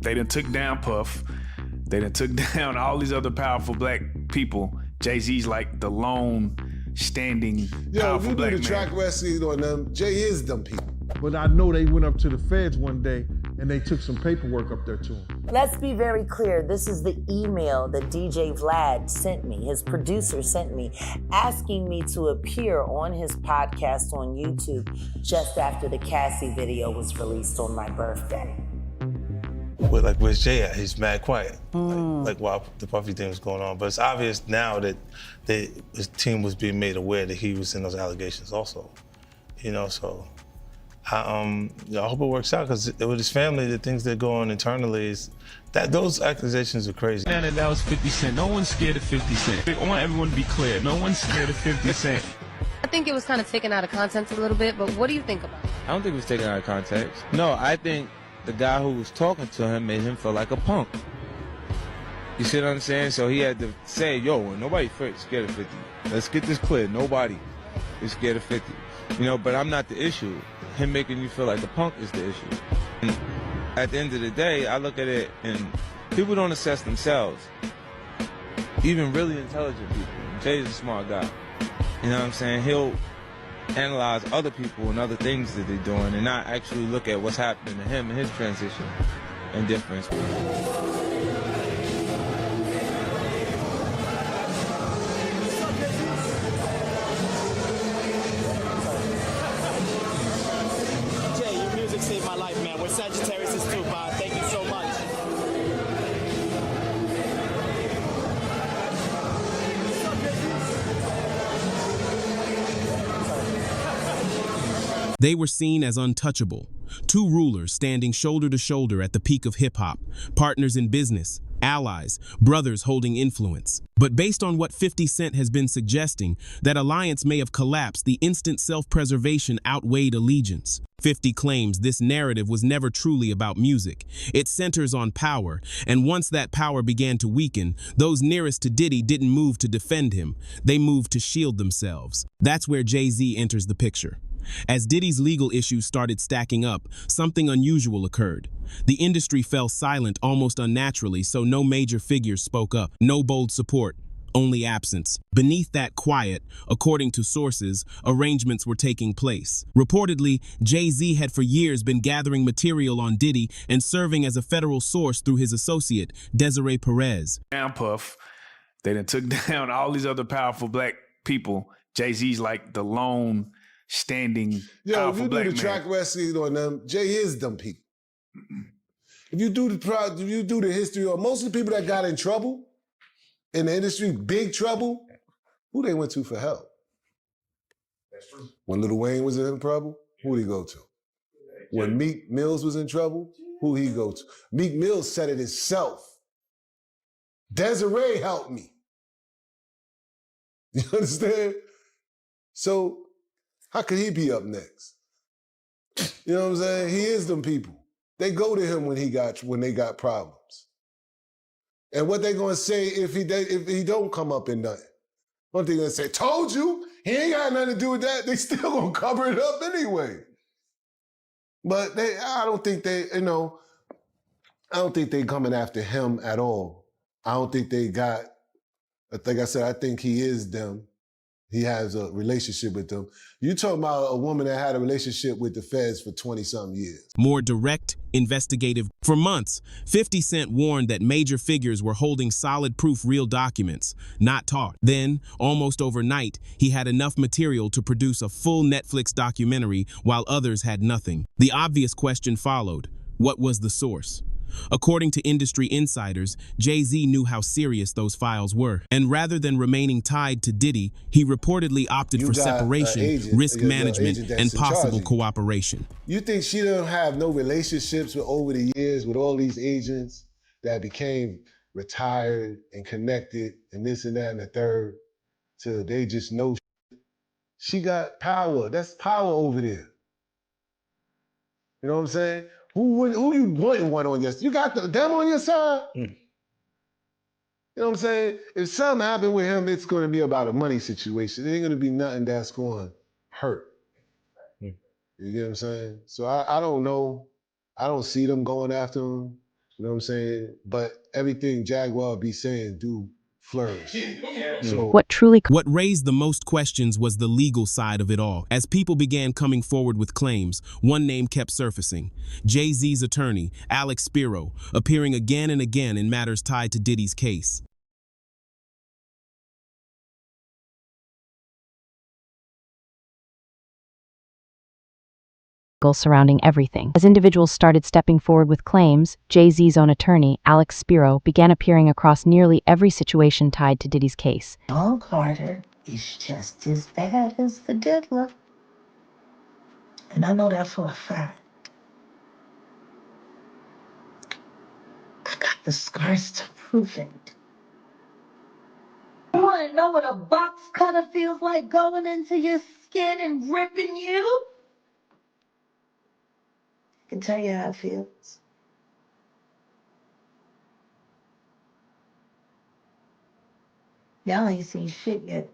They done took down Puff. They done took down all these other powerful black people. Jay-Z's like the lone standing powerful black man. Yo, if you do the track wrestling on them, Jay is them people. But I know they went up to the feds one day and they took some paperwork up there to him. Let's be very clear. This is the email that DJ Vlad sent me, his producer sent me, asking me to appear on his podcast on YouTube just after the Cassie video was released on my birthday. Like, where's Jay at? He's mad quiet. Like while the Puffy thing was going on. But it's obvious now that his team was being made aware that he was in those allegations also. You know, so I hope it works out, because with his family, the things that go on internally is that those accusations are crazy. Man, that was 50 Cent. No one's scared of 50 Cent. I want everyone to be clear. No one's scared of 50 Cent. I think it was kind of taken out of context a little bit, but what do you think about it? I don't think it was taken out of context. No, I think the guy who was talking to him made him feel like a punk. You see what I'm saying? So he had to say, yo, nobody scared of 50. Let's get this clear. Nobody is scared of 50. You know, but I'm not the issue. Him making you feel like a punk is the issue. And at the end of the day, I look at it and people don't assess themselves. Even really intelligent people. Jay's a smart guy. You know what I'm saying? He'll analyze other people and other things that they're doing and not actually look at what's happening to him and his transition and difference. Saved my life, man. We're Sagittarius too, Bob. Thank you so much. They were seen as untouchable, two rulers standing shoulder to shoulder at the peak of hip-hop, partners in business, allies, brothers holding influence. But based on what 50 Cent has been suggesting, that alliance may have collapsed, the instant self-preservation outweighed allegiance. 50 claims this narrative was never truly about music. It centers on power, and once that power began to weaken, those nearest to Diddy didn't move to defend him. They moved to shield themselves. That's where Jay-Z enters the picture. As Diddy's legal issues started stacking up, something unusual occurred. The industry fell silent almost unnaturally, so no major figures spoke up. No bold support, only absence. Beneath that quiet, according to sources, arrangements were taking place. Reportedly, Jay-Z had for years been gathering material on Diddy and serving as a federal source through his associate, Desiree Perez. Down Puff. They done took down all these other powerful black people. Jay-Z's like the lone standing powerful black man. Yo, if you do the track wrestling on them, Jay is them people. If you do the history on most of the people that got in trouble in the industry, big trouble, who they went to for help? That's true. When Lil Wayne was in trouble, who did he go to? When Meek Mills was in trouble, who he go to? Meek Mills said it himself. Desiree helped me. You understand? So how could he be up next? You know what I'm saying? He is them people. They go to him when they got problems. And what they gonna say if he don't come up in nothing? What they gonna say? Told you, he ain't got nothing to do with that. They still gonna cover it up anyway. But I don't think they coming after him at all. I don't think they got, like I said, I think he is them. He has a relationship with them. You talking about a woman that had a relationship with the feds for 20-something years. More direct, investigative. For months, 50 Cent warned that major figures were holding solid proof, real documents, not talk. Then, almost overnight, he had enough material to produce a full Netflix documentary while others had nothing. The obvious question followed: what was the source? According to industry insiders, Jay-Z knew how serious those files were. And rather than remaining tied to Diddy, he reportedly opted for separation, risk management, and possible cooperation. You think she don't have no relationships with over the years with all these agents that became retired and connected and this and that and the third, till they just know she got power. That's power over there. You know what I'm saying? Who you wanting one on your side? You got them on your side? You know what I'm saying? If something happened with him, it's going to be about a money situation. It ain't going to be nothing that's going to hurt. You get what I'm saying? So I don't know. I don't see them going after him. You know what I'm saying? But everything Jaguar be saying do flourish. So What raised the most questions was the legal side of it all. As people began coming forward with claims, one name kept surfacing. Jay-Z's attorney, Alex Spiro, appearing again and again in matters tied to Diddy's case. Surrounding everything. As individuals started stepping forward with claims, Jay-Z's own attorney, Alex Spiro, began appearing across nearly every situation tied to Diddy's case. Sean Carter is just as bad as the diddler. And I know that for a fact. I got the scars to prove it. You want to know what a box cutter feels like going into your skin and ripping you? I can tell you how it feels. Y'all ain't seen shit yet.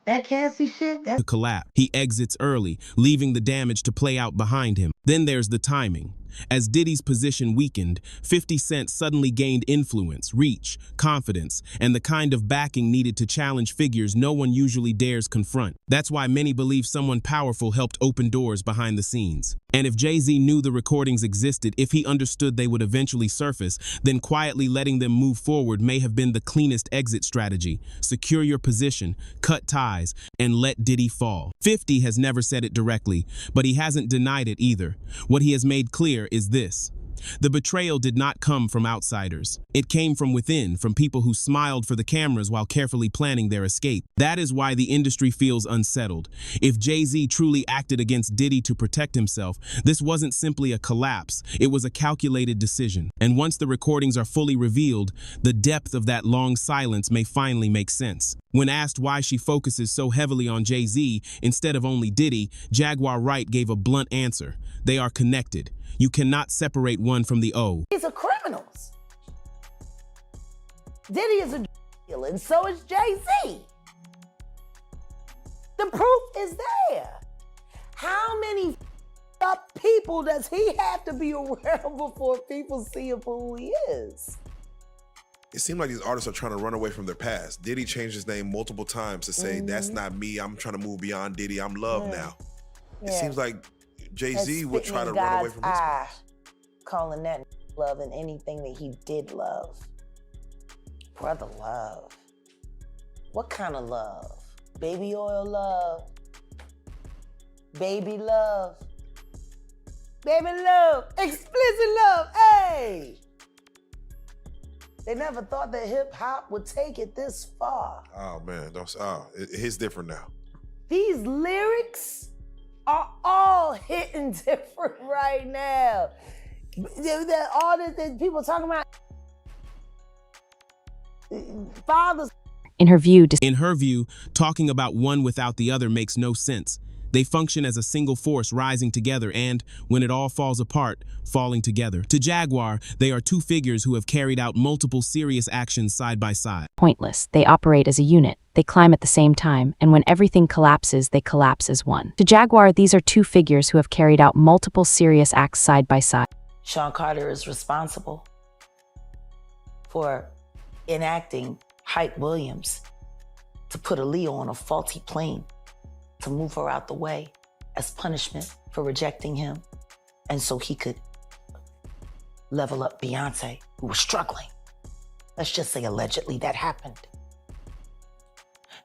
That Cassie shit, To collapse. He exits early, leaving the damage to play out behind him. Then there's the timing. As Diddy's position weakened, 50 Cent suddenly gained influence, reach, confidence, and the kind of backing needed to challenge figures no one usually dares confront. That's why many believe someone powerful helped open doors behind the scenes. And if Jay-Z knew the recordings existed, if he understood they would eventually surface, then quietly letting them move forward may have been the cleanest exit strategy. Secure your position, cut ties, and let Diddy fall. 50 has never said it directly, but he hasn't denied it either. What he has made clear is this: the betrayal did not come from outsiders. It came from within, from people who smiled for the cameras while carefully planning their escape. That is why the industry feels unsettled. If Jay-Z truly acted against Diddy to protect himself, this wasn't simply a collapse, it was a calculated decision. And once the recordings are fully revealed, the depth of that long silence may finally make sense. When asked why she focuses so heavily on Jay-Z instead of only Diddy, Jaguar Wright gave a blunt answer: they are connected. You cannot separate one from the O. These are criminals. Diddy is a dealer, and so is Jay-Z. The proof is there. How many up people does he have to be around before people see him for who he is? It seemed like these artists are trying to run away from their past. Diddy changed his name multiple times to say, that's not me, I'm trying to move beyond Diddy, I'm Love now. It seems like Jay-Z would try to run away from his past. Calling that love and anything that he did love. Brother love. What kind of love? Baby oil love. Baby love. Baby love. Explicit love. Hey! They never thought that hip hop would take it this far. Oh man, it's different now. These lyrics are all hitting different right now. All that people talking about fathers. In her view, talking about one without the other makes no sense. They function as a single force rising together and, when it all falls apart, falling together. To Jaguar, they are two figures who have carried out multiple serious actions side by side. Pointless. They operate as a unit. They climb at the same time, and when everything collapses, they collapse as one. To Jaguar, these are two figures who have carried out multiple serious acts side by side. Sean Carter is responsible for enacting Hype Williams to put Aaliyah on a faulty plane to move her out the way as punishment for rejecting him, and so he could level up Beyonce, who was struggling. Let's just say allegedly that happened.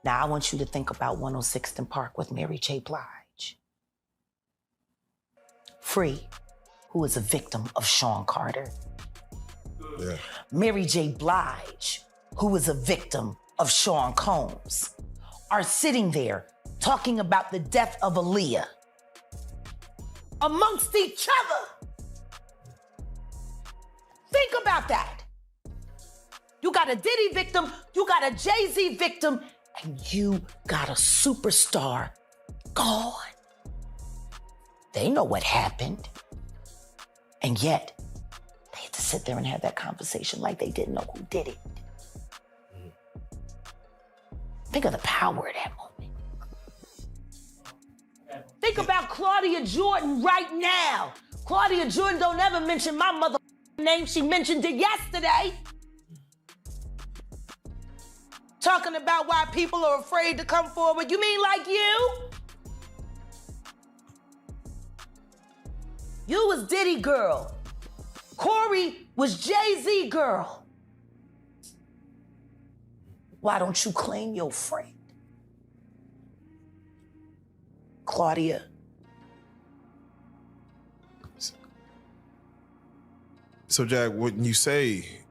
Now I want you to think about 106th and Park with Mary J. Blige. Free, who is a victim of Sean Carter. Yeah. Mary J. Blige, who is a victim of Sean Combs, are sitting there talking about the death of Aaliyah amongst each other. Think about that. You got a Diddy victim, you got a Jay-Z victim, and you got a superstar gone. They know what happened. And yet, they had to sit there and have that conversation like they didn't know who did it. Think of the power of that moment. Think about Claudia Jordan right now. Claudia Jordan don't ever mention my mother name. She mentioned it yesterday. Talking about why people are afraid to come forward. You mean like you? You was Diddy girl. Corey was Jay-Z girl. Why don't you claim your friend? Claudia. So, Jack, when you say...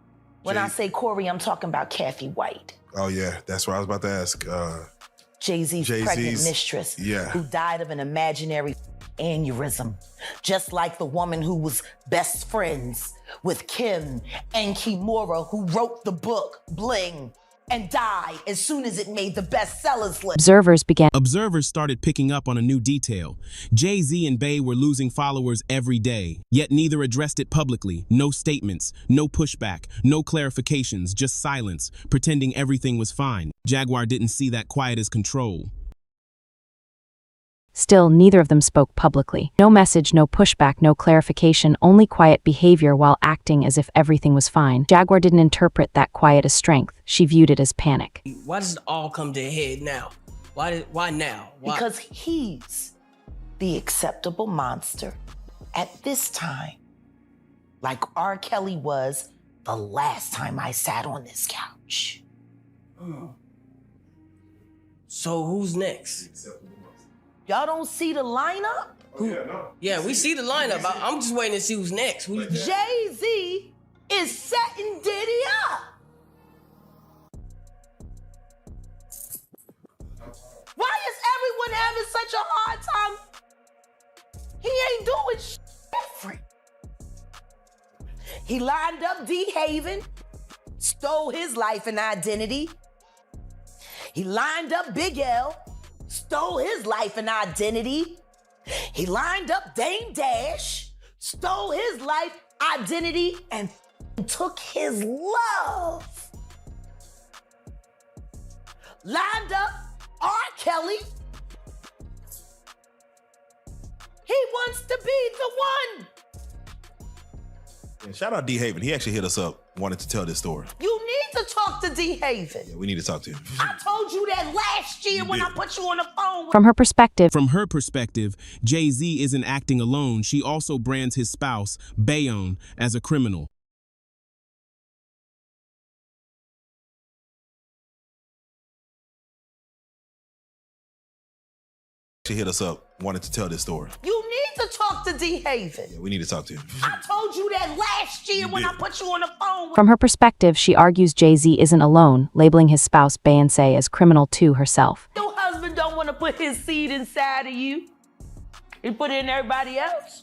When I say Corey, I'm talking about Kathy White. Oh, yeah, that's what I was about to ask. Jay-Z's pregnant mistress, yeah, who died of an imaginary aneurysm, just like the woman who was best friends with Kim and Kimura, who wrote the book Bling and died as soon as it made the bestsellers list. Observers started picking up on a new detail. Jay-Z and Bey were losing followers every day, yet neither addressed it publicly. No statements, no pushback, no clarifications, just silence, pretending everything was fine. Jaguar didn't see that quiet as control. Still, neither of them spoke publicly. No message, no pushback, no clarification, only quiet behavior while acting as if everything was fine. Jaguar didn't interpret that quiet as strength. She viewed it as panic. Why does it all come to a head now? Why now? Why? Because he's the acceptable monster at this time, like R. Kelly was the last time I sat on this couch. So who's next? Y'all don't see the lineup? Yeah, we see the lineup. I'm just waiting to see who's next. Jay-Z is setting Diddy up. Why is everyone having such a hard time? He ain't doing shit different. He lined up D. Haven, stole his life and identity. He lined up Big L, stole his life and identity. He lined up Dame Dash, stole his life, identity, and took his love. Lined up R. Kelly. He wants to be the one. Yeah, shout out D. Haven. He actually hit us up, wanted to tell this story. You need to talk to D. Haven. Yeah, we need to talk to him. I told you that last year when I put you on the phone. From her perspective, Jay-Z isn't acting alone. She also brands his spouse, Bayon, as a criminal. She hit us up, wanted to tell this story. You need to talk to D. Haven. Yeah, we need to talk to him. I told you that last year when I put you on the phone. From her perspective, she argues Jay-Z isn't alone, labeling his spouse Beyonce as criminal too herself. Your husband don't want to put his seed inside of you. He put it in everybody else.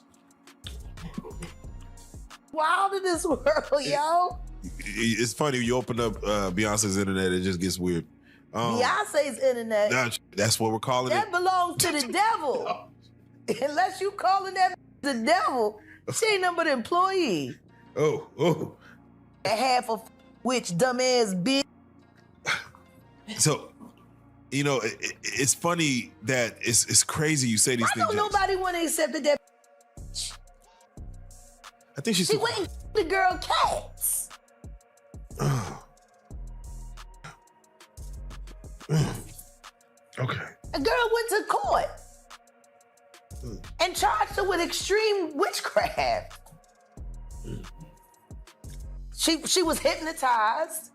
Wild in this world, yo. It's funny, you open up Beyonce's internet, it just gets weird. Beyonce's internet. That's what we're calling that it. That belongs to the devil. Unless you calling that the devil, she ain't nothing but an employee. Oh. Half of which dumbass bitch. So, you know, it's funny that it's crazy you say these things. Why don't nobody want to accept that? I think she went and the girl cats. Okay. A girl went to court and charged her with extreme witchcraft. She was hypnotized.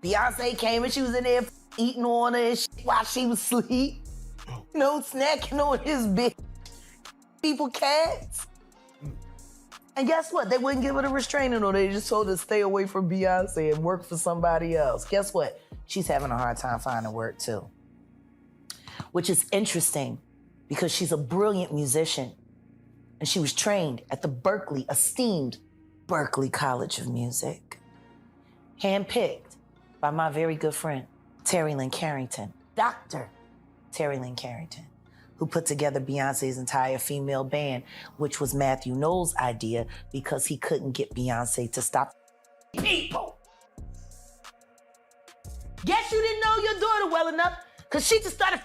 Beyonce came and she was in there eating on her and shit while she was asleep. You know, snacking on his big people cats. And guess what? They wouldn't give her a restraining order. They just told her to stay away from Beyonce and work for somebody else. Guess what? She's having a hard time finding work too. Which is interesting because she's a brilliant musician and she was trained at the esteemed Berklee College of Music. Handpicked by my very good friend, Terry Lynn Carrington, Dr. Terry Lynn Carrington, who put together Beyonce's entire female band, which was Matthew Knowles' idea because he couldn't get Beyonce to stop people. Guess you didn't know your daughter well enough because she just started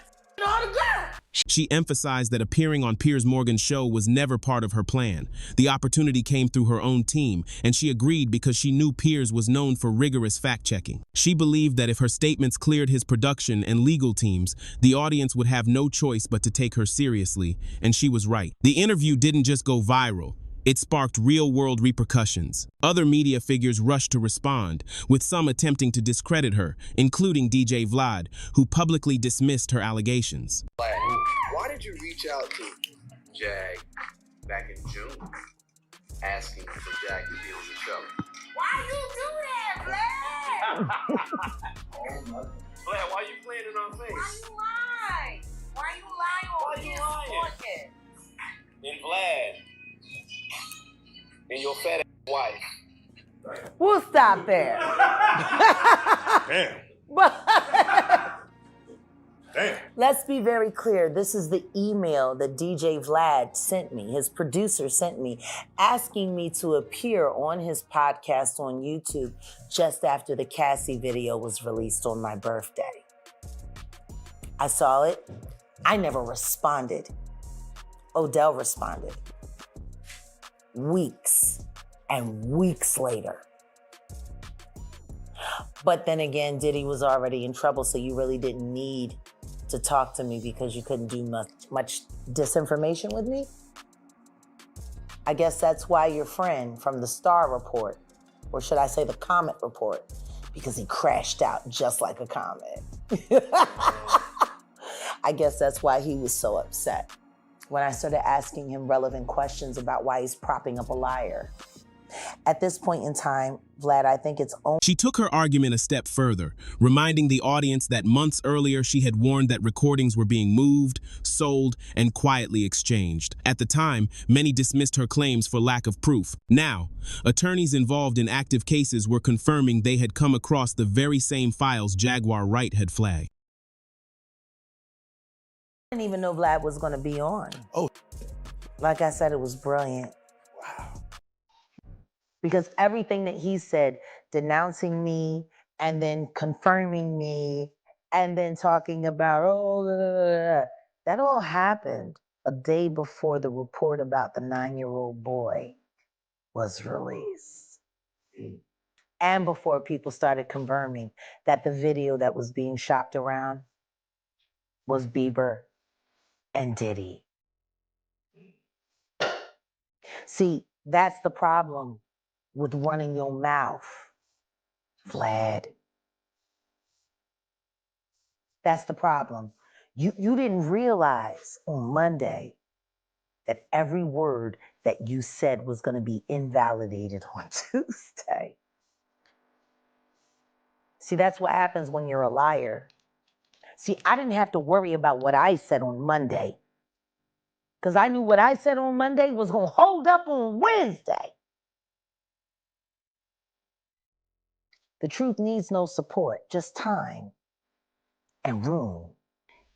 She emphasized that appearing on Piers Morgan's show was never part of her plan. The opportunity came through her own team, and she agreed because she knew Piers was known for rigorous fact-checking. She believed that if her statements cleared his production and legal teams, the audience would have no choice but to take her seriously, and she was right. The interview didn't just go viral. It sparked real-world repercussions. Other media figures rushed to respond, with some attempting to discredit her, including DJ Vlad, who publicly dismissed her allegations. Why did you reach out to Jag back in June, asking for Jag to be on the show? Why you do that, Vlad? Vlad, why you playing in our face? Why you lying on Piers Morgan? And Vlad, and your fat wife. We'll stop there. Damn. Damn. Let's be very clear. This is the email that DJ Vlad sent me, his producer sent me, asking me to appear on his podcast on YouTube just after the Cassie video was released on my birthday. I saw it. I never responded. Odell responded. Weeks and weeks later. But then again, Diddy was already in trouble, so you really didn't need to talk to me because you couldn't do much disinformation with me. I guess that's why your friend from the Star Report, or should I say the Comet Report, because he crashed out just like a comet. I guess that's why he was so upset when I started asking him relevant questions about why he's propping up a liar. At this point in time, Vlad, I think it's only... She took her argument a step further, reminding the audience that months earlier she had warned that recordings were being moved, sold, and quietly exchanged. At the time, many dismissed her claims for lack of proof. Now, attorneys involved in active cases were confirming they had come across the very same files Jaguar Wright had flagged. I didn't even know Vlad was going to be on. Oh. Like I said, it was brilliant. Wow. Because everything that he said, denouncing me and then confirming me and then talking about, that all happened a day before the report about the 9-year-old boy was released. And before people started confirming that the video that was being shopped around was Bieber and Diddy. See, that's the problem with running your mouth, Vlad. That's the problem. You didn't realize on Monday that every word that you said was going to be invalidated on Tuesday. See, that's what happens when you're a liar. See, I didn't have to worry about what I said on Monday because I knew what I said on Monday was going to hold up on Wednesday. The truth needs no support, just time and room.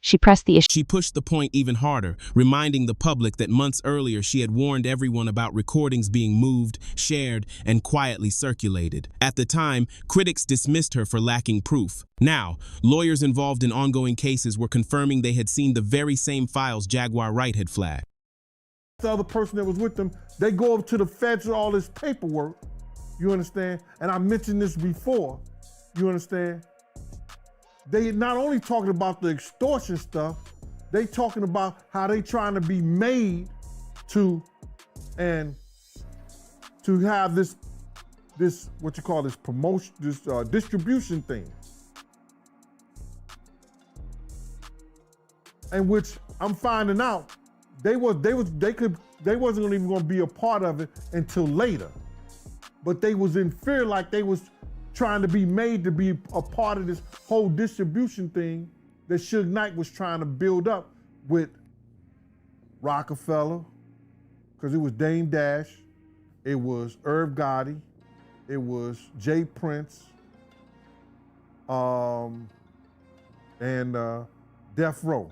She pressed the issue. She pushed the point even harder, reminding the public that months earlier she had warned everyone about recordings being moved, shared, and quietly circulated. At the time, critics dismissed her for lacking proof. Now, lawyers involved in ongoing cases were confirming they had seen the very same files Jaguar Wright had flagged. The other person that was with them, they go up to the feds with all this paperwork, you understand? And I mentioned this before, you understand? They not only talking about the extortion stuff, they talking about how they trying to be made to have this what you call this promotion, this distribution thing. And which I'm finding out they wasn't even gonna be a part of it until later. But they was in fear, like they was trying to be made to be a part of this whole distribution thing that Suge Knight was trying to build up with Rockefeller, because it was Dame Dash, it was Irv Gotti, it was Jay Prince, and Death Row.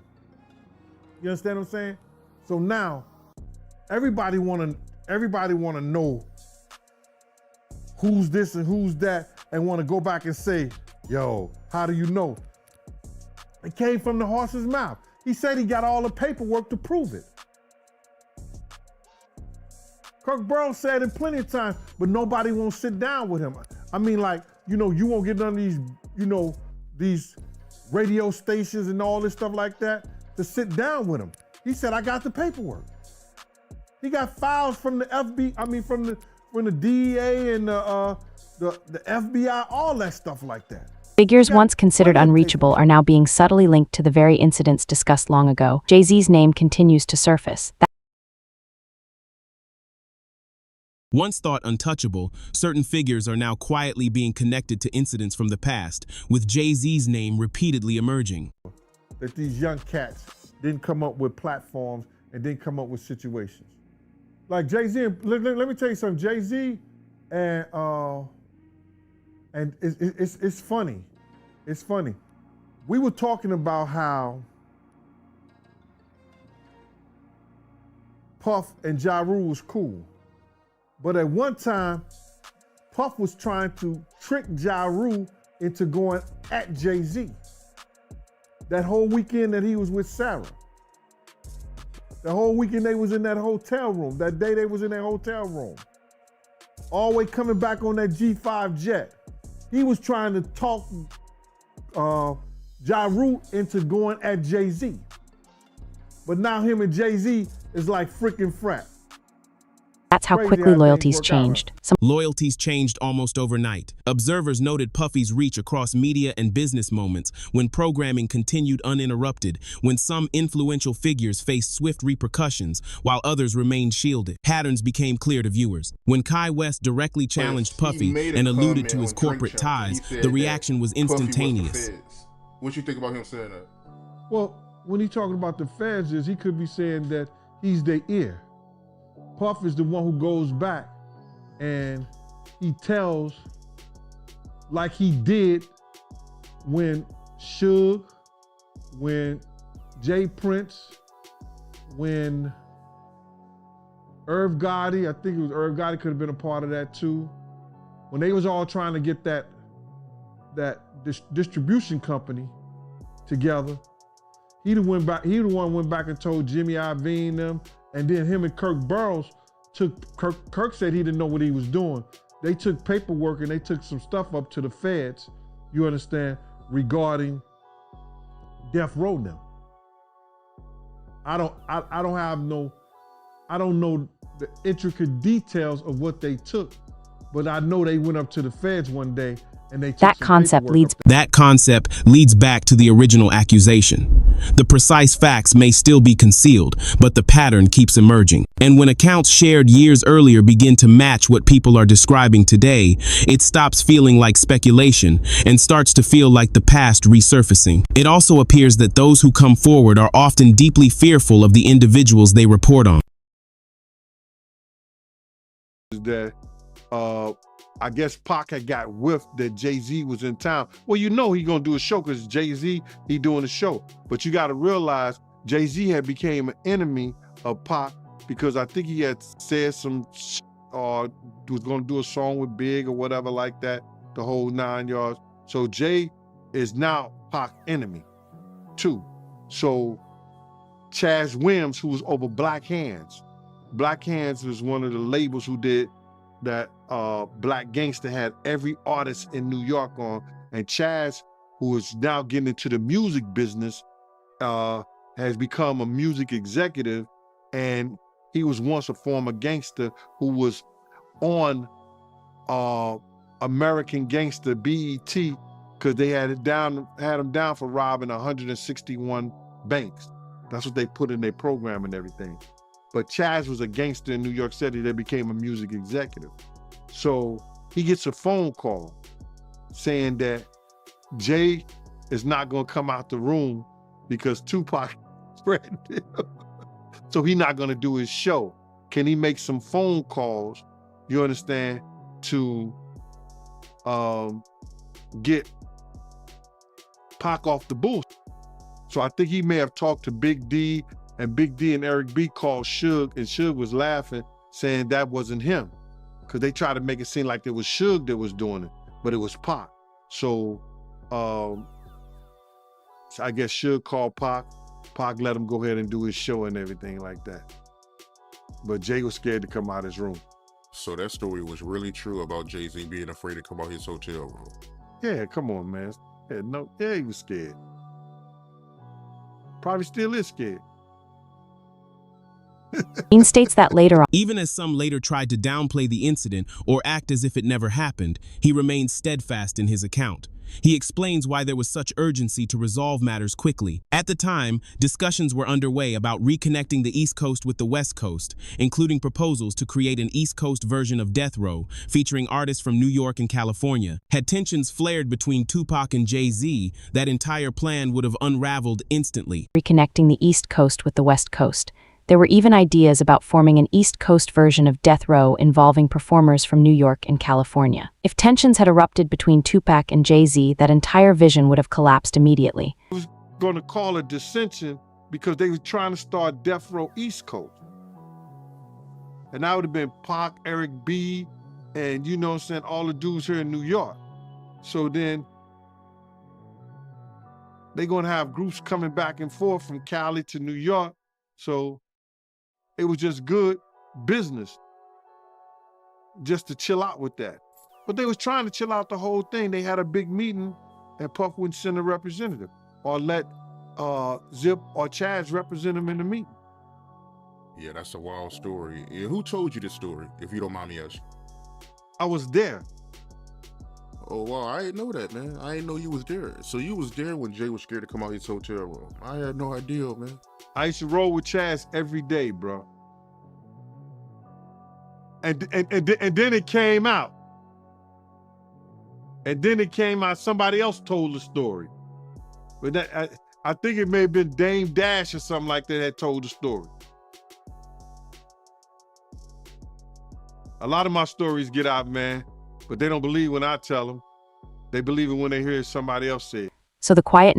You understand what I'm saying? So now, everybody wanna know who's this and who's that, and want to go back and say, yo, how do you know? It came from the horse's mouth. He said he got all the paperwork to prove it. Kirk Burrows said it plenty of times, but nobody won't sit down with him. I mean, like, you won't get none of these, these radio stations and all this stuff like that to sit down with him. He said, I got the paperwork. He got files from the from the DEA and the FBI, all that stuff like that. Figures once considered unreachable are now being subtly linked to the very incidents discussed long ago. Jay-Z's name continues to surface. Once thought untouchable, certain figures are now quietly being connected to incidents from the past, with Jay-Z's name repeatedly emerging. That these young cats didn't come up with platforms and didn't come up with situations. Like Jay-Z, let me tell you something, Jay-Z and it's funny. It's funny. We were talking about how Puff and Ja Rule was cool. But at one time, Puff was trying to trick Ja Rule into going at Jay-Z. That whole weekend that he was with Sarah. The whole weekend they was in that hotel room. That day they was in that hotel room. All the way coming back on that G5 jet. He was trying to talk Ja Rule into going at Jay-Z. But now him and Jay-Z is like freaking frat. That's how quickly loyalties changed. Loyalties changed almost overnight. Observers noted Puffy's reach across media and business moments when programming continued uninterrupted, when some influential figures faced swift repercussions, while others remained shielded. Patterns became clear to viewers. When Kai West directly challenged Puffy and alluded to his corporate ties, the reaction was instantaneous. What you think about him saying that? Well, when he's talking about the feds, he could be saying that he's their ear. Puff is the one who goes back and he tells, like he did when Suge, when Jay Prince, when Irv Gotti, I think it was Irv Gotti could have been a part of that too. When they was all trying to get that distribution company together, he the one went back and told Jimmy Iovine them. And then him and Kirk Burrows Kirk said he didn't know what he was doing. They took paperwork and they took some stuff up to the feds, you understand, regarding Death Row now. I don't know the intricate details of what they took, but I know they went up to the feds one day and they took That concept leads back to the original accusation. The precise facts may still be concealed, but the pattern keeps emerging. And when accounts shared years earlier begin to match what people are describing today, it stops feeling like speculation and starts to feel like the past resurfacing. It also appears that those who come forward are often deeply fearful of the individuals they report on. That I guess Pac had got whiffed that Jay-Z was in town. Well, you know he gonna do a show because Jay-Z, he doing a show. But you gotta realize Jay-Z had became an enemy of Pac because I think he had said some was gonna do a song with Big or whatever like that, the whole 9 yards. So Jay is now Pac's enemy too. So Chaz Williams, who was over Black Hands. Black Hands was one of the labels who did that Black Gangster had every artist in New York on. And Chaz, who is now getting into the music business, has become a music executive. And he was once a former gangster who was on American Gangster BET because they had him down for robbing 161 banks. That's what they put in their program and everything. But Chaz was a gangster in New York City that became a music executive. So he gets a phone call saying that Jay is not gonna come out the room because Tupac threatened him. So he's not gonna do his show. Can he make some phone calls, you understand, to get Pac off the booth? So I think he may have talked to Big D, and Big D and Eric B called Suge, and Suge was laughing, saying that wasn't him. Because they tried to make it seem like it was Suge that was doing it, but it was Pac. So I guess Suge called Pac Pac let him go ahead and do his show and everything like that. But Jay was scared to come out his room. So that story was really true about Jay-Z being afraid to come out his hotel room. Yeah, come on, man. Yeah, he was scared. Probably still is scared. Dean states that later on. Even as some later tried to downplay the incident or act as if it never happened, he remained steadfast in his account. He explains why there was such urgency to resolve matters quickly. At the time, discussions were underway about reconnecting the East Coast with the West Coast, including proposals to create an East Coast version of Death Row, featuring artists from New York and California. Had tensions flared between Tupac and Jay-Z, that entire plan would have unraveled instantly. Reconnecting the East Coast with the West Coast. There were even ideas about forming an East Coast version of Death Row involving performers from New York and California. If tensions had erupted between Tupac and Jay-Z, that entire vision would have collapsed immediately. It was going to call a dissension because they were trying to start Death Row East Coast. And that would have been Pac, Eric B, and you know what I'm saying, all the dudes here in New York. So then they're going to have groups coming back and forth from Cali to New York. So it was just good business just to chill out with that. But they was trying to chill out the whole thing. They had a big meeting and Puff wouldn't send a representative or let Zip or Chaz represent him in the meeting. Yeah, that's a wild story. Yeah, who told you this story, if you don't mind me asking? I was there. Oh, wow, I didn't know that, man. I didn't know you was there. So you was there when Jay was scared to come out his hotel room. I had no idea, man. I used to roll with Chaz every day, bro. And then it came out. And then it came out, somebody else told the story. But that, I think it may have been Dame Dash or something like that that told the story. A lot of my stories get out, man, but they don't believe when I tell them. They believe it when they hear somebody else say it. So the quiet